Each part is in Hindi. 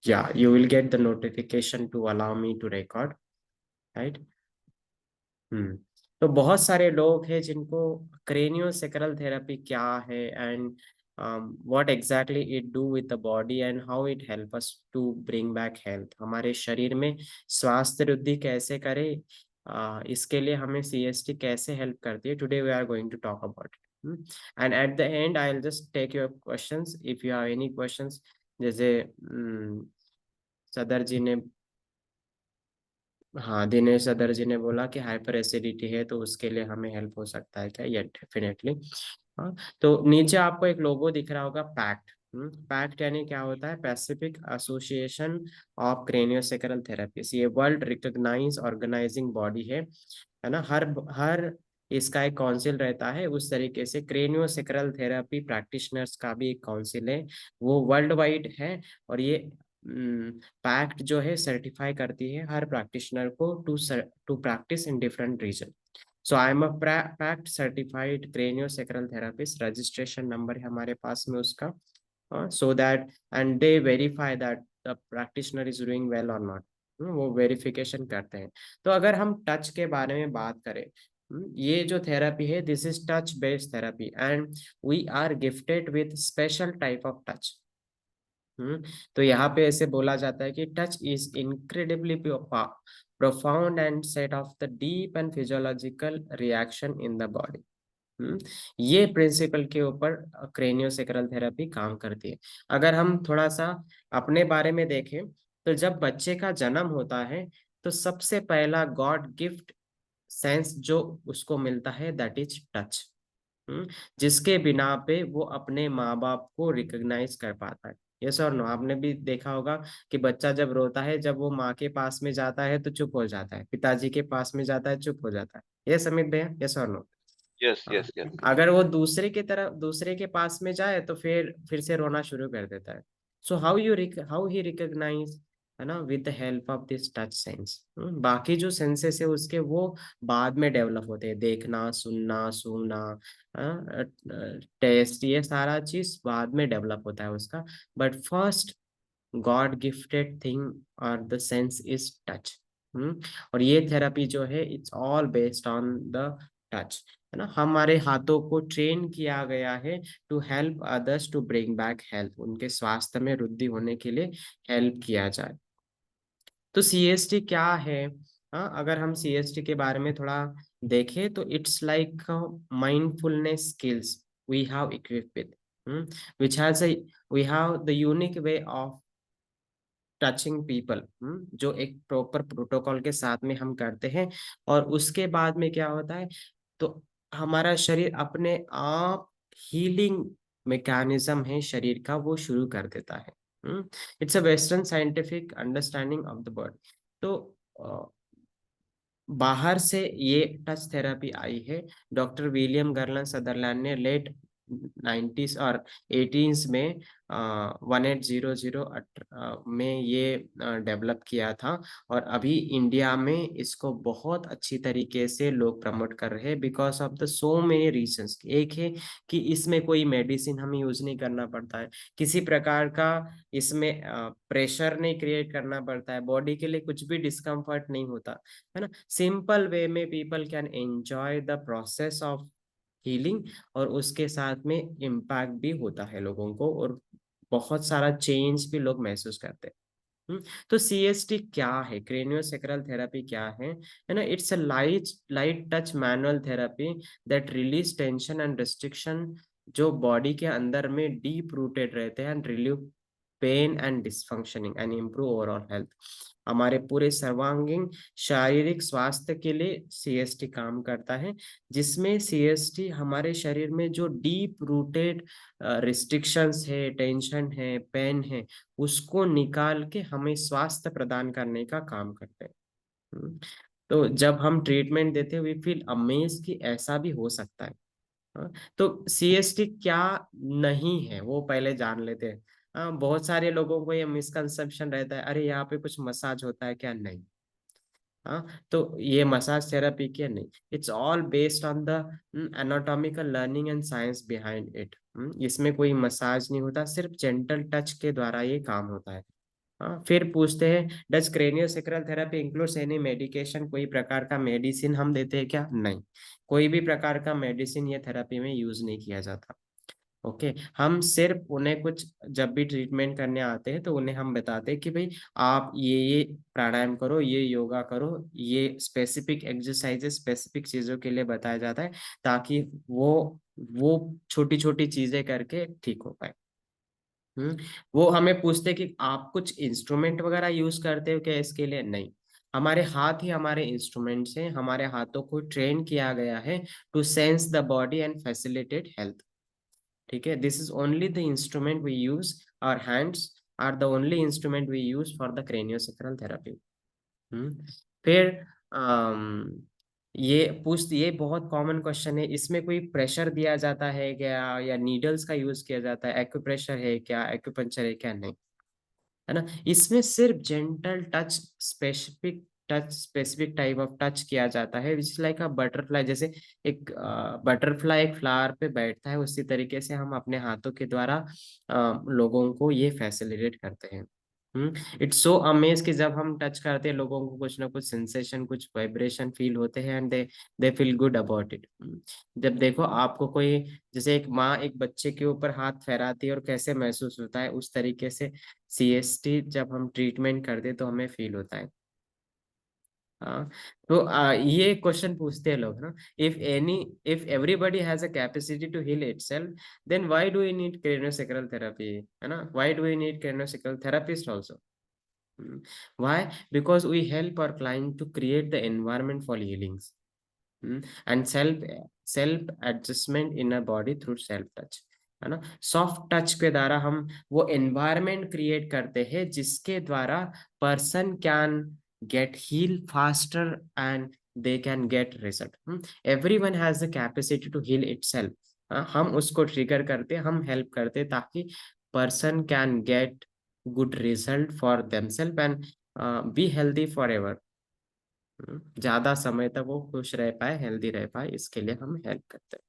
Yeah, you will get the notification to allow me to record, right? हम्म। तो बहुत सारे लोग हैं जिनको क्रेनियोसेक्रल थेरेपी क्या है, and what exactly it do with the body and how it help us to bring back health, हमारे शरीर में स्वास्थ्य वृद्धि कैसे करे, इसके लिए हमें सीएसटी कैसे हेल्प करती है। Today we are going to talk about it, and at the end I will just take your questions if you have any questions. जैसे सदर जी ने, हाँ, दिनेश सदर जी ने बोला कि हाइपर एसिडिटी है तो उसके लिए हमें हेल्प हो सकता है क्या? ये डेफिनेटली। हाँ, तो नीचे आपको एक लोगो दिख रहा होगा, पैक्ट। पैक्ट यानी क्या होता है? Pacific Association of craniosacral therapies. ये वर्ल्ड रिकॉग्नाइज ऑर्गेनाइजिंग बॉडी है ना। हर इसका एक काउंसिल रहता है। उस तरीके से क्रेनियोसेक्रल थेरेपी प्रैक्टिशनर्स का भी एक काउंसिल है, वो वर्ल्ड वाइड है। और ये पैक्ट जो है सर्टिफाई करती है हर प्रैक्टिशनर को to practise in different region. So I am a PACT certified craniosacral therapist. Registration number है हमारे पास में उसका। So that and they verify that the practitioner is doing well और नॉट। वो वेरिफिकेशन करते हैं। तो अगर हम टच के बारे में बात करें, ये जो थेरेपी है, this is touch based therapy and we are gifted with special type of touch. तो यहाँ पे ऐसे बोला जाता है कि touch is incredibly profound and set off the deep and physiological reaction in the body. ये प्रिंसिपल के ऊपर क्रेनियोसेक्रल थेरेपी काम करती है। अगर हम थोड़ा सा अपने बारे में देखें, तो जब बच्चे का जन्म होता है तो सबसे पहला गॉड गिफ्ट सेंस जो उसको मिलता है, दैट इज टच। जिसके बिना पे वो अपने माँ बाप को रिकॉग्नाइज कर पाता है। यस और नो? आपने भी देखा होगा कि बच्चा जब रोता है, जब वो माँ के पास में जाता है तो चुप हो जाता है, पिताजी के पास में जाता है चुप हो जाता है। यस अमित भैया, यस और नो? यस हाँ। Yes yes. अगर वो दूसरे की तरफ, दूसरे के पास में जाए तो फिर से रोना शुरू कर देता है। सो हाउ ही रिकॉग्नाइज, है ना, with the help of this touch sense. बाकी जो सेंसेस है उसके, वो बाद में डेवलप होते हैं। देखना, सुनना, सूंघना, टेस्ट, ये सारा चीज बाद में डेवलप होता है उसका। But first God gifted thing और द सेंस इज टच। और ये थेरेपी जो है, it's all based on the touch, है ना। हमारे हाथों को ट्रेन किया गया है to help others to bring back health, उनके स्वास्थ्य में वृद्धि होने के लिए हेल्प किया जाए। तो सीएसटी क्या है? हाँ, अगर हम सीएसटी के बारे में थोड़ा देखें तो it's like mindfulness skills we have equipped with, which has a we have the unique way of touching people, जो एक प्रॉपर प्रोटोकॉल के साथ में हम करते हैं। और उसके बाद में क्या होता है, तो हमारा शरीर अपने आप हीलिंग मैकेनिज्म है शरीर का, वो शुरू कर देता है। It's a western scientific understanding of the body. तो बाहर से ये टच थेरेपी आई है। डॉक्टर विलियम गर्लन सदरलैंड ने लेट 90s और 18s में 1800 में ये डेवलप किया था। और अभी इंडिया में इसको बहुत अच्छी तरीके से लोग प्रमोट कर रहे हैं because of the so many reasons. एक है कि इसमें कोई मेडिसिन हमें यूज नहीं करना पड़ता है, किसी प्रकार का इसमें प्रेशर नहीं क्रिएट करना पड़ता है, बॉडी के लिए कुछ भी डिस्कम्फर्ट नहीं होता, है ना। सिंपल वे में people can enjoy the process of healing. और उसके साथ में इम्पैक्ट भी होता है लोगों को, और बहुत सारा चेंज भी लोग महसूस करते हैं। तो सीएसटी क्या है, क्रेनियोसेक्रल थेरेपी क्या है ना? It's a light light touch manual therapy that release tension and restriction जो बॉडी के अंदर में डीप रूटेड रहते हैं, and relieve pain and dysfunctioning and improve overall health. हमारे पूरे सर्वांगीण शारीरिक स्वास्थ्य के लिए सीएसटी काम करता है, जिसमें सीएसटी हमारे शरीर में जो डीप रूटेड रिस्ट्रिक्शंस है, टेंशन है, पेन है, उसको निकाल के हमें स्वास्थ्य प्रदान करने का काम करते हैं। हम्म, तो जब हम ट्रीटमेंट देते हैं वी फील अमेज कि ऐसा भी हो सकता है। हाँ, तो सीएसटी क्या नहीं है वो पहले जान लेते हैं। बहुत सारे लोगों को ये मिसकंसेप्शन रहता है, अरे यहाँ पे कुछ मसाज होता है क्या? नहीं। हाँ, तो ये मसाज थेरेपी क्या? नहीं। It's all based on the anatomical learning and science behind it. इसमें कोई मसाज नहीं होता, सिर्फ जेंटल टच के द्वारा ये काम होता है। फिर पूछते हैं does craniosacral therapy includes any medication, कोई प्रकार का मेडिसिन हम देते हैं क्या? नहीं, कोई भी प्रकार का मेडिसिन ये थेरेपी में यूज नहीं किया जाता। ओके, हम सिर्फ उन्हें कुछ जब भी ट्रीटमेंट करने आते हैं तो उन्हें हम बताते हैं कि भाई आप ये प्राणायाम करो, ये योगा करो, ये स्पेसिफिक एक्सरसाइजेस स्पेसिफिक चीजों के लिए बताया जाता है, ताकि वो छोटी छोटी चीजें करके ठीक हो पाए। हम्म। वो हमें पूछते कि आप कुछ इंस्ट्रूमेंट वगैरह यूज करते हो क्या इसके लिए? नहीं, हमारे हाथ ही हमारे इंस्ट्रूमेंट्स हैं, हमारे हाथों को ट्रेन किया गया है to sense the body and facilitate health. ठीक है, this is only the instrument we use, our hands are the only instrument we use for the craniosacral therapy. फिर ये बहुत कॉमन क्वेश्चन है, इसमें कोई प्रेशर दिया जाता है क्या, या नीडल्स का यूज किया जाता है, एक्यूप्रेशर है क्या, एक्यूपंक्चर है क्या? नहीं, है ना। इसमें सिर्फ gentle touch, specific type of touch किया जाता है, विच लाइक अ बटरफ्लाई, जैसे एक बटरफ्लाई एक फ्लावर पे बैठता है, उसी तरीके से हम अपने हाथों के द्वारा लोगों को ये फैसिलिटेट करते हैं। इट्स सो अमेज कि जब हम टच करते हैं लोगों को कुछ ना कुछ सेंसेशन, कुछ वाइब्रेशन फील होते हैं, and they feel good about it. जब देखो आपको कोई, जैसे एक माँ एक बच्चे के ऊपर हाथ फहराती है और कैसे महसूस होता है, उस तरीके से सीएसटी जब हम ट्रीटमेंट करते तो हमें फील होता है। हाँ, तो ये क्वेश्चन पूछते हैं लोग ना, if everybody has a capacity to heal itself, then why do we need craniosacral therapy, है ना? Why do we need craniosacral therapist also? Why? Because we help our client to create the environment for healings, and self adjustment in a body through self touch, है ना। सॉफ्ट टच के द्वारा हम वो एनवायरनमेंट क्रिएट करते हैं जिसके द्वारा person can get heal faster and they can get result. Everyone has the capacity to heal itself. हम उसको ट्रिगर करते, हम हेल्प करते ताकि person can get good result for themselves and be healthy for ever. ज्यादा समय तक वो खुश रह पाए, हेल्दी रह पाए, इसके लिए हम हेल्प करते हैं।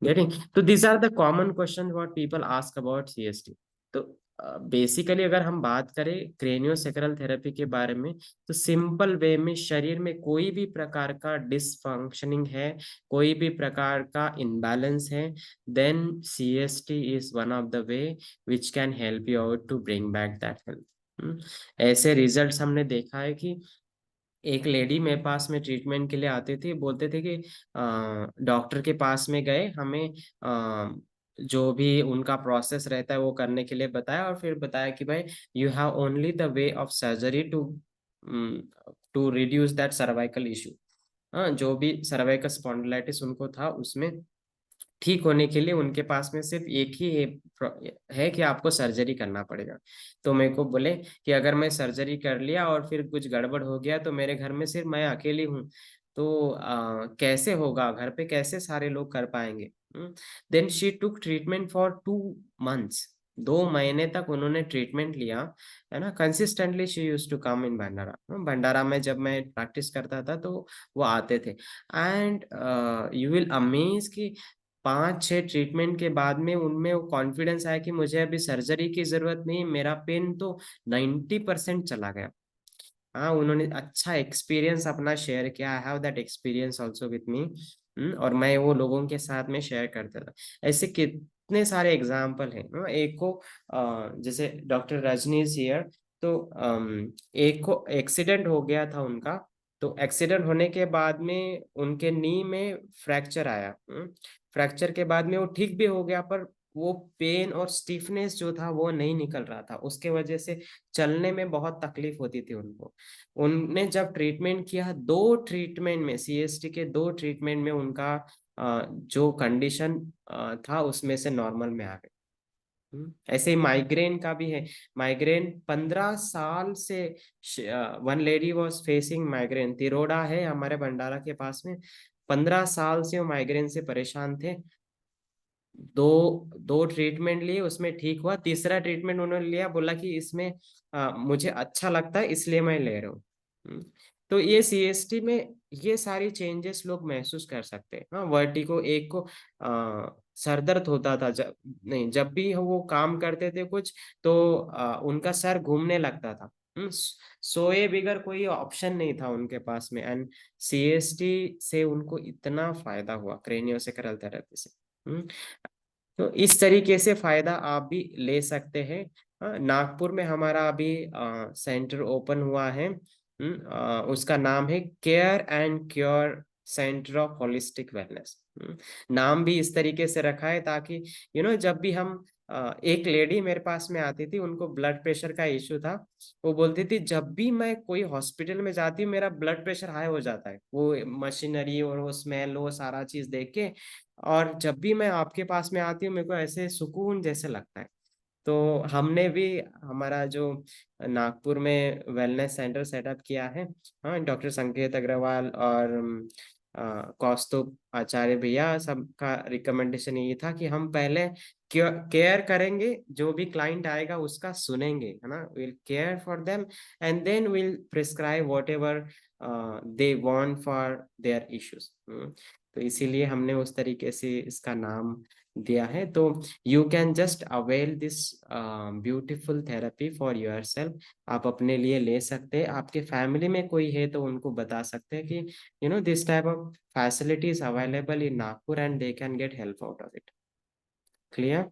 गेटिंग? तो these are the common question what people ask about CST. तो बेसिकली अगर हम बात करें क्रेनियोसेक्रल थेरेपी के बारे में, तो सिंपल वे में शरीर में कोई भी प्रकार का डिसफंक्शनिंग है, कोई भी प्रकार का इनबैलेंस है, then CST is one of the way which can help you out to bring back that health. ऐसे रिजल्ट्स हमने देखा है कि एक लेडी मेरे पास में ट्रीटमेंट के लिए आती थी, बोलते थे कि डॉक्टर के पास में गए, हमें जो भी उनका प्रोसेस रहता है वो करने के लिए बताया, और फिर बताया कि भाई you have only the way of surgery to to reduce that cervical issue. हाँ, जो भी सर्वाइकल स्पॉन्डिलाइटिस उनको था, उसमें ठीक होने के लिए उनके पास में सिर्फ एक ही है कि आपको सर्जरी करना पड़ेगा। तो मेरे को बोले कि अगर मैं सर्जरी कर लिया और फिर कुछ गड़बड़ हो गया तो मेरे घर में सिर्फ मैं अकेली हूँ, तो कैसे होगा, घर पे कैसे सारे लोग कर पाएंगे? Then she took treatment for 2 months. 2 महीने तक उन्होंने ट्रीटमेंट लिया, है ना। Consistently she use to come in Bhandara. Bhandara में जब मैं प्रैक्टिस करता था तो वो आते थे, एंड यू विल अमेज कि 5-6 ट्रीटमेंट के बाद में उनमें वो कॉन्फिडेंस आया कि मुझे अभी सर्जरी की जरूरत नहीं, मेरा पेन तो 90% चला गया। हाँ, उन्होंने अच्छा एक्सपीरियंस अपना शेयर किया। I have that experience also with me. और मैं वो लोगों के साथ में शेयर करता था। ऐसे कितने सारे एग्जाम्पल हैं। एक को जैसे डॉक्टर रजनीश हियर, तो एक को एक्सीडेंट हो गया था उनका, तो एक्सीडेंट होने के बाद में उनके नी में फ्रैक्चर आया। फ्रैक्चर के बाद में वो ठीक भी हो गया, पर वो पेन और स्टिफनेस जो था वो नहीं निकल रहा था, उसके वजह से चलने में बहुत तकलीफ होती थी उनको। उनने जब ट्रीटमेंट किया, 2 ट्रीटमेंट में, सीएसटी के 2 ट्रीटमेंट में उनका जो कंडीशन था उसमें से नॉर्मल में आ गए। ऐसे ही माइग्रेन का भी है। माइग्रेन 15 साल से, one lady was facing migraine, Tiroda है हमारे भंडारा के पास में। 15 साल से वो माइग्रेन से परेशान थे। दो दो ट्रीटमेंट लिए, उसमें ठीक हुआ। तीसरा ट्रीटमेंट उन्होंने लिया, बोला कि इसमें मुझे अच्छा लगता है इसलिए मैं ले रहा हूँ। तो ये सीएसटी में ये सारी चेंजेस लोग महसूस कर सकते हैं। हाँ, वर्टिगो एक को सर दर्द होता था, जब नहीं, जब भी वो काम करते थे कुछ, तो उनका सर घूमने लगता था। सोए बगैर कोई ऑप्शन नहीं था उनके पास में। एंड सीएसटी से उनको इतना फायदा हुआ क्रेनियोसेक्रल थेरेपी से। तो इस तरीके से फायदा आप भी ले सकते हैं। नागपुर में हमारा अभी सेंटर ओपन हुआ है। उसका नाम है care and cure centre of holistic wellness. नाम भी इस तरीके से रखा है ताकि जब भी हम एक लेडी मेरे पास में आती थी, उनको ब्लड प्रेशर का इश्यू था। वो बोलती थी जब भी मैं कोई हॉस्पिटल में जाती हूँ मेरा ब्लड प्रेशर हाई हो जाता है, वो मशीनरी और वो स्मेल वो सारा चीज देख के। और जब भी मैं आपके पास में आती हूँ मेरे को ऐसे सुकून जैसे लगता है। तो हमने भी हमारा जो नागपुर में वेलनेस सेंटर सेटअप किया है। हाँ, डॉक्टर संकेत अग्रवाल और कौस्तुभ आचार्य भैया सबका रिकमेंडेशन ये था कि हम पहले केयर करेंगे, जो भी क्लाइंट आएगा उसका सुनेंगे, है ना, will care for them and then will prescribe whatever they want for their issues. तो इसीलिए हमने उस तरीके से इसका नाम दिया है। तो you can just avail this beautiful therapy for your self. आप अपने लिए ले सकते हैं, आपके फैमिली में कोई है तो उनको बता सकते हैं कि this type of facilities available in Nagpur and they can get help out of it. Clear?